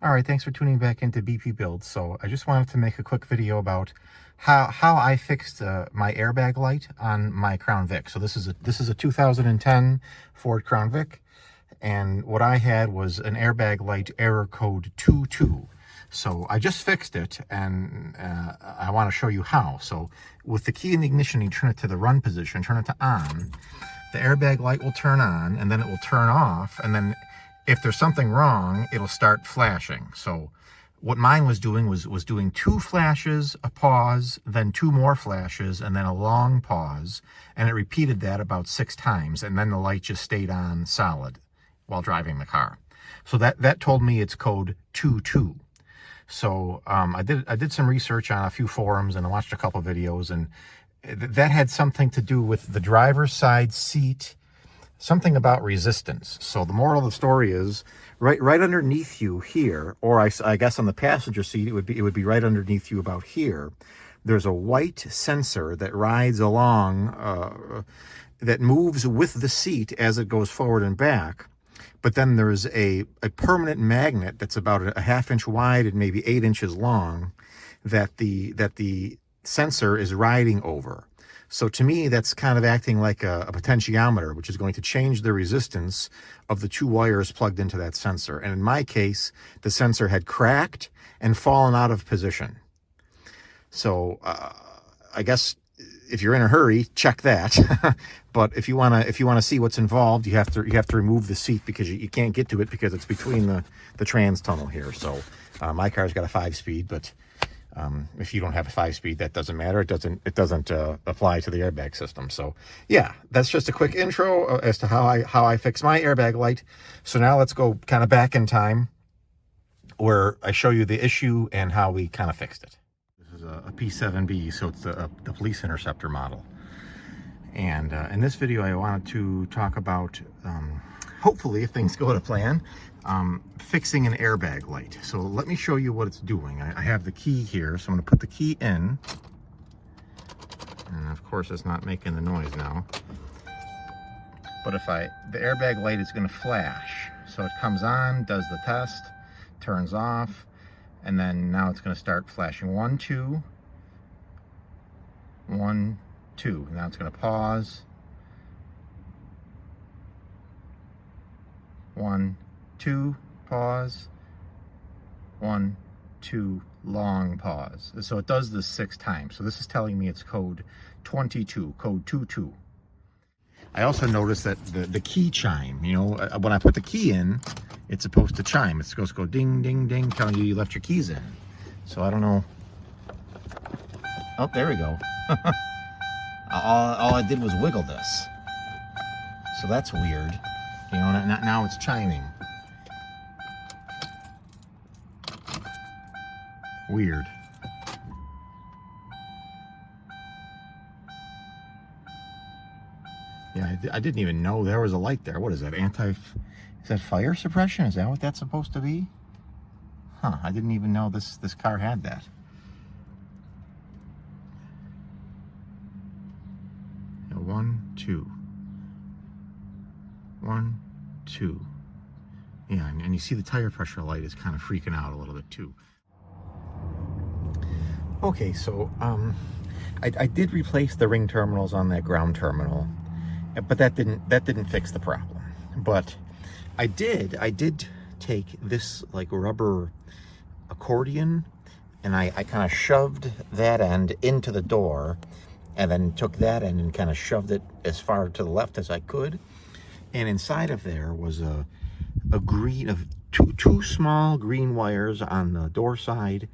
All right, thanks for tuning back into BP Builds. So I just wanted to make a quick video about how I fixed my airbag light on my Crown Vic. So this is a 2010 Ford Crown Vic, and what I had was an airbag light error code 22. So I just fixed it, and I want to show you how. So with the key in the ignition, you turn it to the run position, turn it to on. The airbag light will turn on, and then it will turn off, and then if there's something wrong, it'll start flashing. So what mine was doing was doing 2 flashes, a pause, then 2 more flashes, and then a long pause. And it repeated that about 6 times. And then the light just stayed on solid while driving the car. So that told me it's code 22. So I did some research on a few forums, and I watched a couple videos, and that had something to do with the driver's side seat, something about resistance. So the moral of the story is right underneath you here, or I guess on the passenger seat, it would be right underneath you about here. There's a white sensor that rides along, that moves with the seat as it goes forward and back. But then there's a permanent magnet that's about a 1/2 inch wide and maybe 8 inches long that the sensor is riding over. So to me, that's kind of acting like a potentiometer, which is going to change the resistance of the 2 wires plugged into that sensor. And in my case, the sensor had cracked and fallen out of position. So I guess if you're in a hurry, check that. But if you wanna see what's involved, you have to remove the seat, because you can't get to it because it's between the trans tunnel here. So my car's got a 5-speed, but if you don't have a 5-speed, that doesn't matter. It doesn't apply to the airbag system. So yeah, that's just a quick intro as to how I fix my airbag light. So now let's go kind of back in time, where I show you the issue and how we kind of fixed it. This is a P7B, so it's the police interceptor model. And in this video, I wanted to talk about, hopefully, if things go to plan, fixing an airbag light. So let me show you what it's doing. I have the key here, so I'm going to put the key in. And of course, it's not making the noise now. But the airbag light is going to flash. So it comes on, does the test, turns off, and then now it's going to start flashing. 1, 2, 1, 2. Now it's going to pause. 1, 2, pause. 1, 2, long pause. So it does this 6 times. So this is telling me it's code 22, code 22. I also noticed that the key chime, when I put the key in, it's supposed to chime. It's supposed to go ding, ding, ding, telling you left your keys in. So I don't know. Oh, there we go. All I did was wiggle this. So that's weird. Now it's chiming. Weird. Yeah, I didn't even know there was a light there. What is that? Is that fire suppression? Is that what that's supposed to be? Huh, I didn't even know this car had that. Now, 1, 2. 1, 2. Yeah, and you see the tire pressure light is kind of freaking out a little bit too. Okay, so I did replace the ring terminals on that ground terminal, but that didn't fix the problem. But I did take this like rubber accordion, and I kind of shoved that end into the door, and then took that end and kind of shoved it as far to the left as I could. And inside of there was a green of two small green wires on the door side,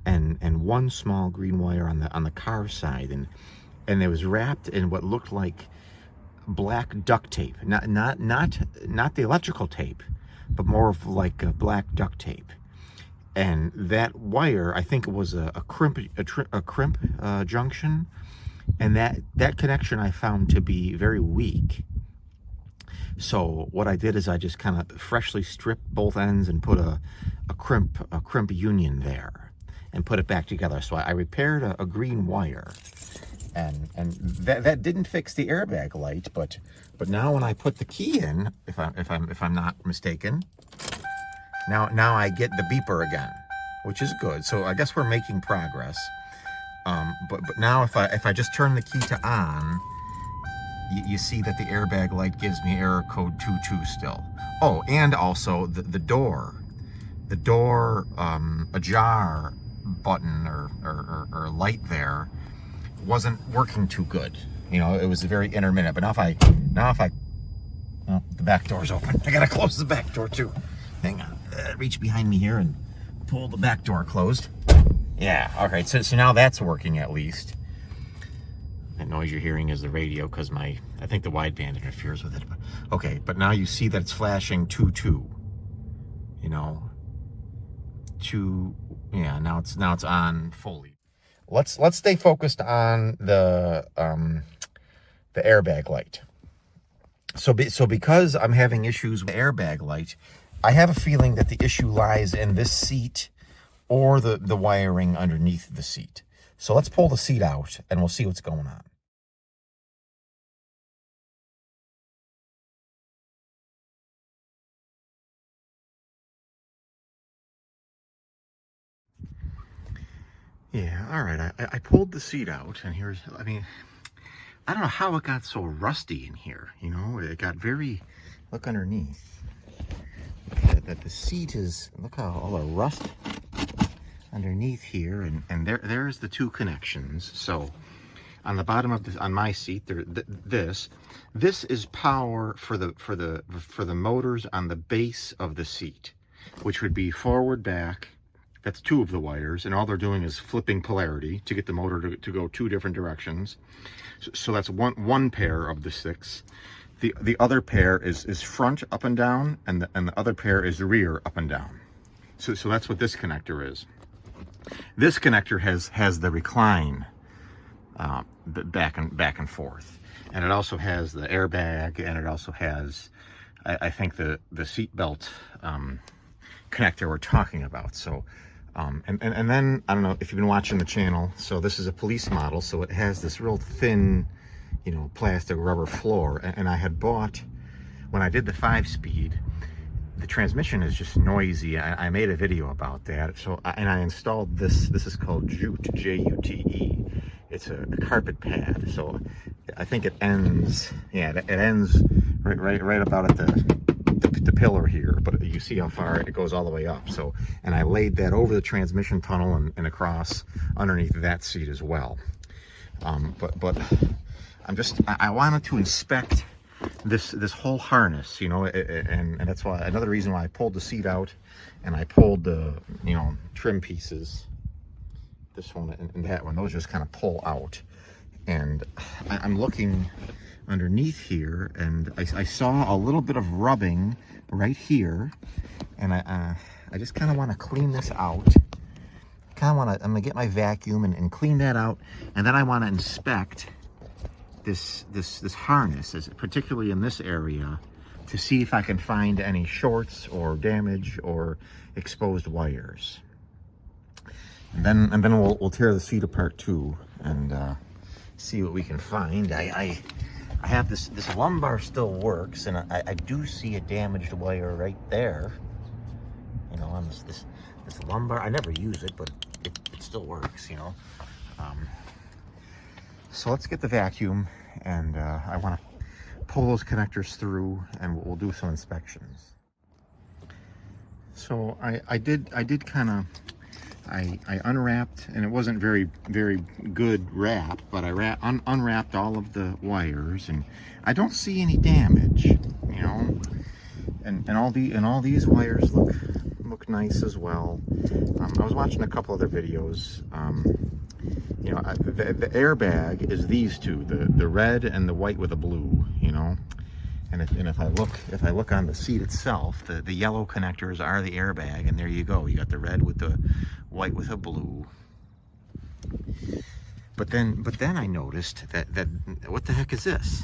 and 1 small green wire on the car side, and it was wrapped in what looked like black duct tape, not the electrical tape, but more of like a black duct tape. And that wire, I think it was a crimp junction, and that connection I found to be very weak. So what I did is I just kind of freshly stripped both ends and put a crimp union there and put it back together. So I repaired a green wire, and that didn't fix the airbag light, but now when I put the key in, if I'm not mistaken, Now I get the beeper again, which is good. So I guess we're making progress. But now if I just turn the key to on, you see that the airbag light gives me error code 22 still. Oh, and also the door ajar button or light there wasn't working too good. You know, it was very intermittent. But now if I, well, the back door's open. I gotta close the back door too. Hang on, reach behind me here and pull the back door closed. Yeah, all right, so now that's working at least. That noise you're hearing is the radio because I think the wideband interferes with it. Okay, but now you see that it's flashing 2-2. You know, yeah, now it's on fully. Let's stay focused on the airbag light. So because I'm having issues with the airbag light, I have a feeling that the issue lies in this seat or the wiring underneath the seat. So let's pull the seat out and we'll see what's going on. Yeah, all right, I pulled the seat out, and here's, I mean, I don't know how it got so rusty in here, you know? It got very, look underneath. That the seat is, look how all the rust underneath here, and there's the two connections. So on the bottom of this, on my seat, this is power for the motors on the base of the seat, which would be forward, back. That's two of the wires, and all they're doing is flipping polarity to get the motor to go two different directions. So that's one pair of the 6. The other pair is front up and down, and the other pair is rear up and down. So that's what this connector is. This connector has the recline back and forth, and it also has the airbag, and it also has, I think, the seat belt connector we're talking about. So and then I don't know if you've been watching the channel. So this is a police model, so it has this real thin, you know, plastic rubber floor. And I had bought, when I did the 5-speed, the transmission is just noisy. I made a video about that. So I installed this. This is called Jute, J-U-T-E. It's a carpet pad. So I think it ends. Yeah, it ends right about at the pillar here, but you see how far it goes all the way up. So, and I laid that over the transmission tunnel and across underneath that seat as well. But I wanted to inspect this whole harness, you know, and that's why, another reason why I pulled the seat out and I pulled the, you know, trim pieces, this one and that one, those just kind of pull out. And I'm looking underneath here, and I saw a little bit of rubbing right here, and I just kind of want to clean this out. I'm gonna get my vacuum and clean that out, and then I want to inspect this harness, particularly in this area, to see if I can find any shorts or damage or exposed wires. And then we'll tear the seat apart too and see what we can find. I have this lumbar still works, and I do see a damaged wire right there. You know, on this lumbar. I never use it, but it still works. You know. So let's get the vacuum, and I want to pull those connectors through, and we'll do some inspections. So I did kind of. I unwrapped, and it wasn't very good wrap, but I unwrapped all of the wires, and I don't see any damage, you know, and all these wires look nice as well. I was watching a couple other videos. You know, the airbag is these two, the red and the white with a blue, you know. And if I look on the seat itself, the yellow connectors are the airbag, and there you go. You got the red with the white with a blue. But then I noticed that what the heck is this?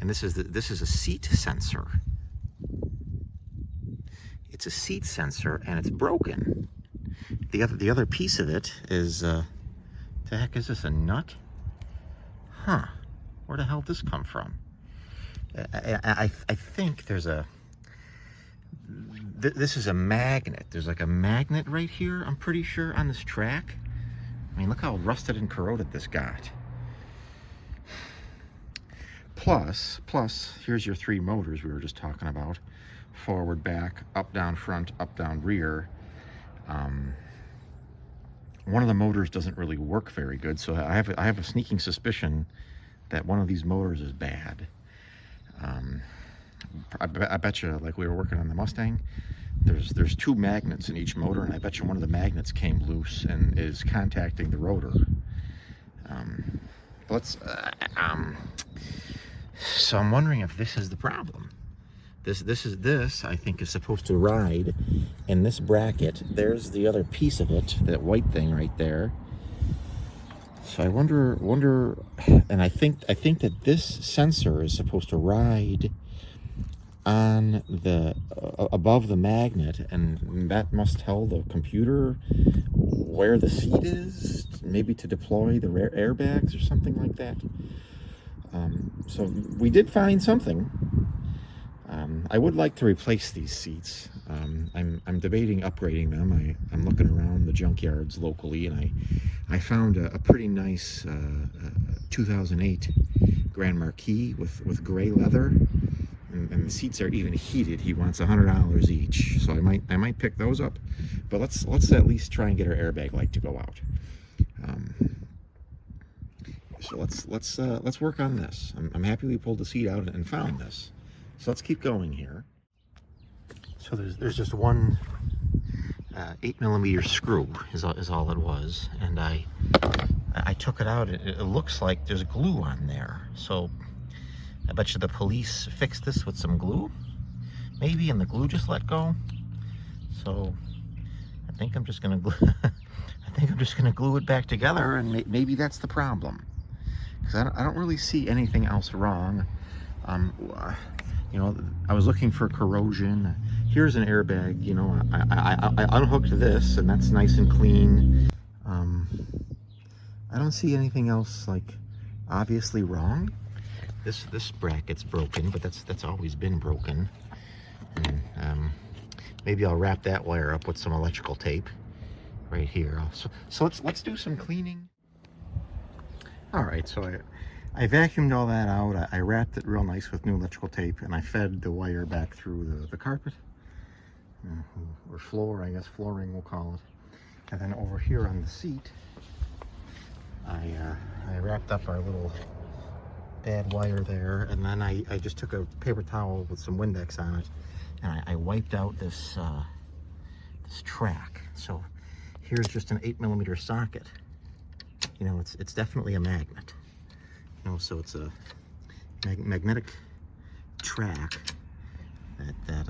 And this is a seat sensor. It's a seat sensor, and it's broken. The other piece of it is the heck is this, a nut? Huh? Where the hell did this come from? I think there's this is a magnet. There's like a magnet right here, I'm pretty sure, on this track. I mean, look how rusted and corroded this got. Plus, here's your 3 motors we were just talking about. Forward, back, up, down, front, up, down, rear. One of the motors doesn't really work very good, so I have a sneaking suspicion that one of these motors is bad. I bet you, like we were working on the Mustang, there's 2 magnets in each motor, and I bet you one of the magnets came loose and is contacting the rotor. So I'm wondering if this is the problem. This I think is supposed to ride in this bracket. There's the other piece of it, that white thing right there. So I wonder, and I think that this sensor is supposed to ride on the above the magnet, and that must tell the computer where the seat is, maybe to deploy the airbags or something like that. So we did find something. I would like to replace these seats. I'm debating upgrading them. I'm looking around the junkyards locally, and I found a pretty nice 2008 Grand Marquis with gray leather, and the seats are even heated. He wants $100 each, so I might pick those up. But let's at least try and get our airbag light to go out. So let's work on this. I'm happy we pulled the seat out and found this. So let's keep going here. So there's just one 8mm screw is all it was, and I took it out. It looks like there's glue on there. So I bet you the police fixed this with some glue, maybe, and the glue just let go. So I think I'm just gonna glue it back together, and maybe that's the problem. Because I don't really see anything else wrong. You know, I was looking for corrosion. Here's an airbag. You know, I unhooked this, and that's nice and clean. I don't see anything else like obviously wrong. This bracket's broken, but that's always been broken. And maybe I'll wrap that wire up with some electrical tape right here. So let's do some cleaning. All right, so I vacuumed all that out. I wrapped it real nice with new electrical tape, and I fed the wire back through the carpet, or floor, I guess, flooring we'll call it. And then over here on the seat, I wrapped up our little bad wire there, and then I just took a paper towel with some Windex on it, and I wiped out this track. So here's just an 8mm socket. You know, it's definitely a magnet. You know, so it's a magnetic track that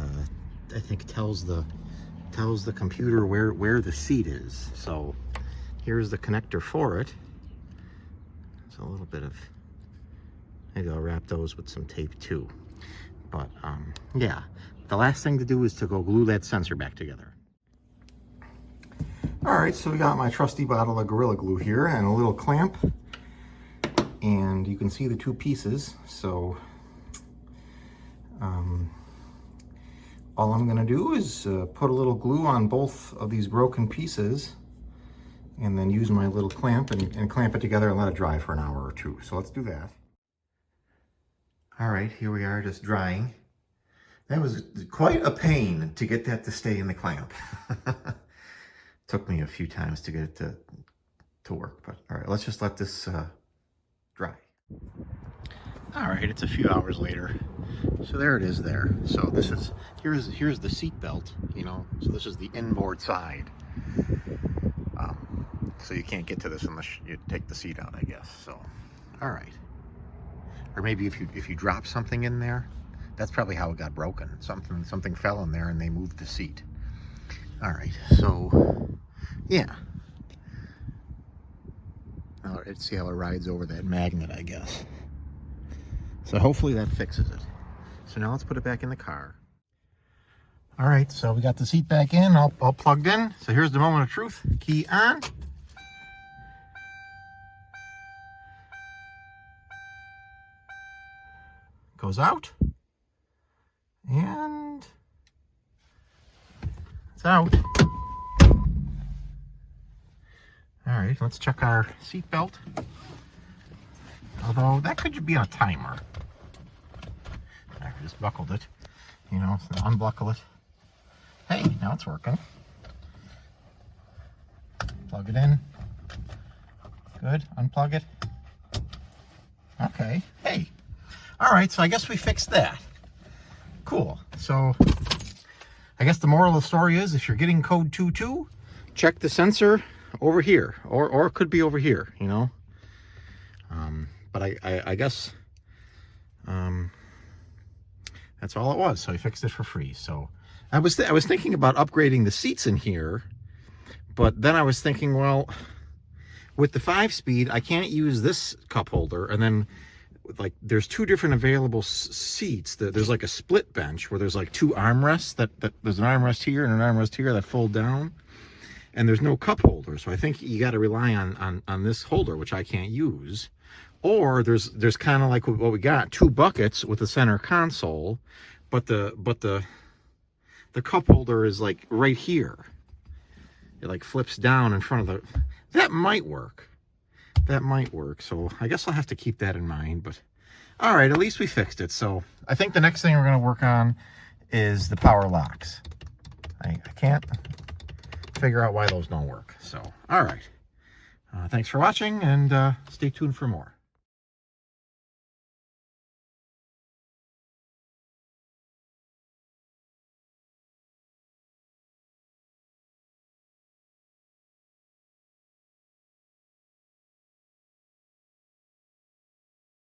I think tells the computer where the seat is. So here's the connector for it. It's a little bit of, maybe I'll wrap those with some tape too. But yeah, the last thing to do is to go glue that sensor back together. All right, so we got my trusty bottle of Gorilla Glue here and a little clamp, and you can see the 2 pieces. So all I'm gonna do is put a little glue on both of these broken pieces, and then use my little clamp and clamp it together and let it dry for an hour or 2. So let's do that. All right, here we are, just drying. That was quite a pain to get that to stay in the clamp. Took me a few times to get it to work, but all right, let's just let this dry. All right, it's a few hours later. So there it is there. So here's the seat belt, you know, so this is the inboard side. So you can't get to this unless you take the seat out, I guess. So, all right. Or maybe if you drop something in there, that's probably how it got broken. Something fell in there and they moved the seat. All right, so yeah. Now let's see how it rides over that magnet, I guess. So hopefully that fixes it. So now let's put it back in the car. All right, so we got the seat back in, all plugged in. So here's the moment of truth. Key on. Goes out. And It's out. All right, let's check our seat belt. Although that could be on a timer. I just buckled it. You know, so unbuckle it. Hey, now it's working. Plug it in. Good. Unplug it. Okay. Hey. All right, so I guess we fixed that. Cool. So I guess the moral of the story is if you're getting code 22, check the sensor over here, or it could be over here, you know. But I guess that's all it was. So I fixed it for free. So I was thinking about upgrading the seats in here, but then I was thinking, well, with the 5-speed, I can't use this cup holder, and then like there's two different available seats. There's like a split bench where there's like two armrests that there's an armrest here and an armrest here that fold down, and there's no cup holder. So I think you got to rely on this holder, which I can't use. Or there's kind of like what we got, two buckets with the center console, but the cup holder is like right here. It like flips down in front of the. That might work. That might work. So I guess I'll have to keep that in mind. But all right, at least we fixed it. So I think the next thing we're going to work on is the power locks. I can't figure out why those don't work. So all right. Thanks for watching, and stay tuned for more.